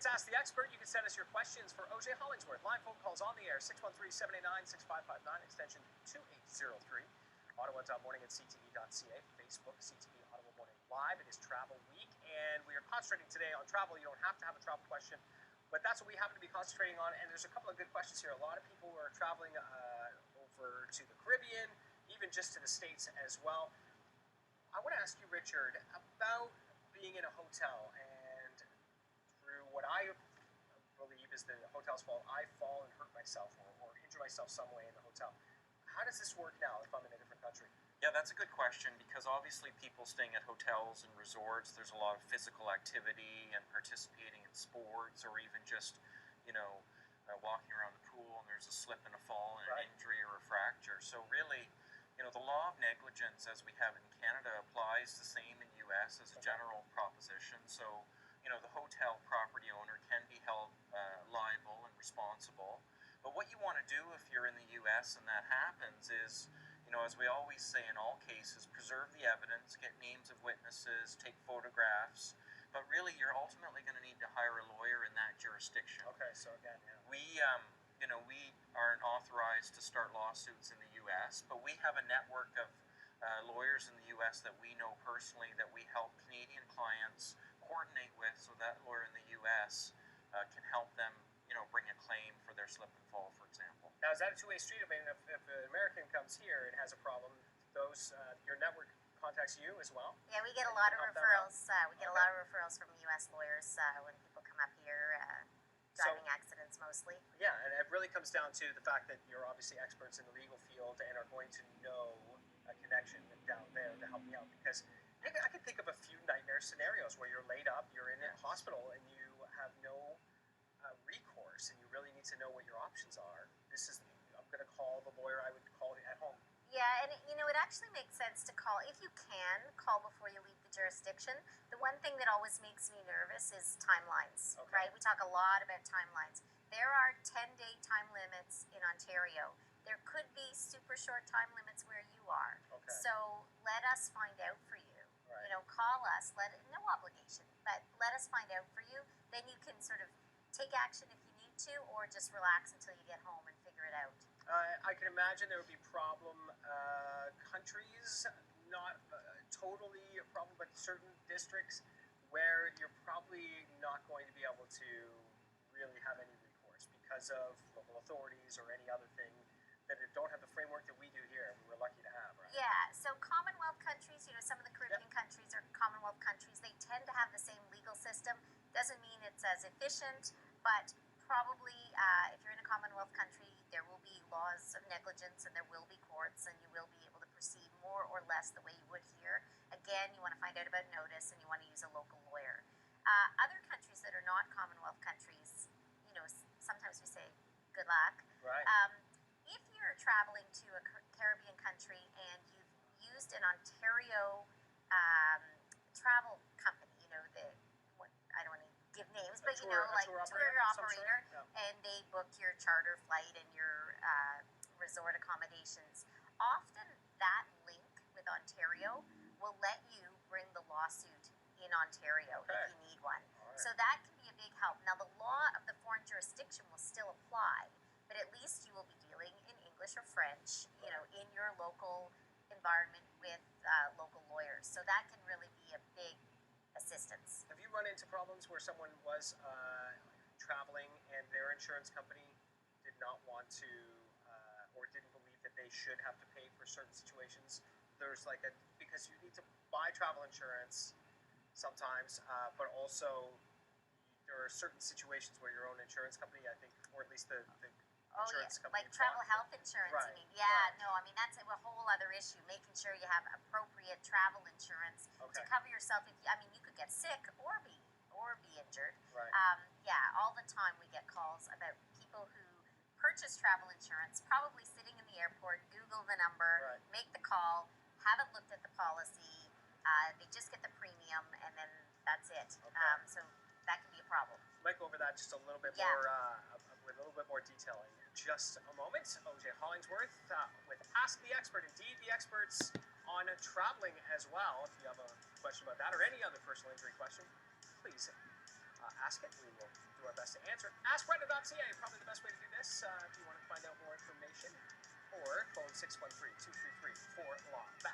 It's Ask the Expert. You can send us your questions for OJ Hollingsworth. Live phone calls on the air, 613-789-6559, extension 2803. Ottawa.morning at ctv.ca. Facebook, CTV Ottawa Morning Live. It is Travel Week, and we are concentrating today on travel. You don't have to have a travel question, but that's what we happen to be concentrating on, and there's a couple of good questions here. A lot of people are traveling over to the Caribbean, even just to the States as well. I want to ask you, Richard, about being in a hotel, and through what I believe is the hotel's fault, I fall and hurt myself or injure myself some way in the hotel. How does this work now if I'm in a different country? Yeah, that's a good question, because obviously people staying at hotels and resorts, there's a lot of physical activity and participating in sports, or even just, walking around the pool and there's a slip and a fall and an injury or a fracture. So really, the law of negligence as we have in Canada applies the same in the U.S. as a general proposition. So, the hotel property owner can be held liable and responsible. But what you want to do if you're in the U.S. and that happens is, as we always say in all cases, preserve the evidence, get names of witnesses, take photographs. But really, you're ultimately going to need to hire a lawyer in that jurisdiction. Okay, so again, we aren't authorized to start lawsuits in the U.S., but we have a network of lawyers in the U.S. that we know personally, that we help Canadian clients coordinate with, so that lawyer in the U.S. Can help them bring a claim for their slip and fall, for example. Now, is that a two-way street? I mean, if an American comes here and has a problem, your network contacts you as well? Yeah, we get a lot of referrals. We get a lot of referrals from U.S. lawyers when people come up here, driving accidents mostly. Yeah, and it really comes down to the fact that you're obviously experts in the legal field and are going to know a connection down there to help me out. Because I can think of a few nightmare scenarios where you're laid up, you're in a hospital, and you have no recourse, and you really need to know what your options are. I'm going to call the lawyer I would call at home. Yeah, and it actually makes sense to call, if you can, call before you leave the jurisdiction. The one thing that always makes me nervous is timelines, right? We talk a lot about timelines. There are 10-day time limits in Ontario. There could be super short time limits where you are. Okay. So let us find out for you. Right. Call us. No obligation, but let us find out for you. Then you can sort of take action if you need to, or just relax until you get home and figure it out. I can imagine there would be problem countries, not totally a problem, but certain districts where you're probably not going to be able to really have any recourse because of local authorities or any other thing that don't have the framework that we do here. We were lucky to have, right? Yeah, so Commonwealth countries, some of the Caribbean countries are Commonwealth countries. They tend to have the same legal system. Doesn't mean it's as efficient, but probably if you're in a Commonwealth country, there will be laws of negligence and there will be courts, and you will be able to proceed more or less the way you would here. Again, you want to find out about notice and you want to use a local lawyer. Other countries that are not Commonwealth countries, sometimes we say good luck. Right. If you're traveling to a Caribbean country and you've used an Ontario travel company, I don't want to give names, but tour operator, and they book your charter flight and your resort accommodations. Often that link with Ontario will let you bring the lawsuit in Ontario if you need one. Right. So that can be a big help. Now, the law of the foreign jurisdiction will still apply, but at least you will be dealing in English or French, in your local environment with local lawyers. So that can really be a big assistance. Have you run into problems where someone was traveling and their insurance company did not want to or didn't believe that they should have to pay for certain situations? There's because you need to buy travel insurance sometimes, but also there are certain situations where your own insurance company, I think, or at least the insurance company. Like travel health insurance, right. You mean? Yeah, no, I mean, that's a whole other issue, making sure you have appropriate travel insurance to cover yourself. You could get sick or be injured. Right. All the time we get calls about people who purchase travel insurance, probably sitting in the airport, Google the number, make the call, haven't looked at the policy, they just get the premium, and then that's it. Okay. So that can be a problem. Might go over that just a little bit more, with a little bit more detail in just a moment. OJ Hollingsworth with Ask the Expert. Indeed, the experts on traveling as well. If you have a question about that or any other personal injury question, please ask it. We will do answer it. AskBrenda.ca, probably the best way to do this if you want to find out more information. Or phone 613-233-4LAW. Back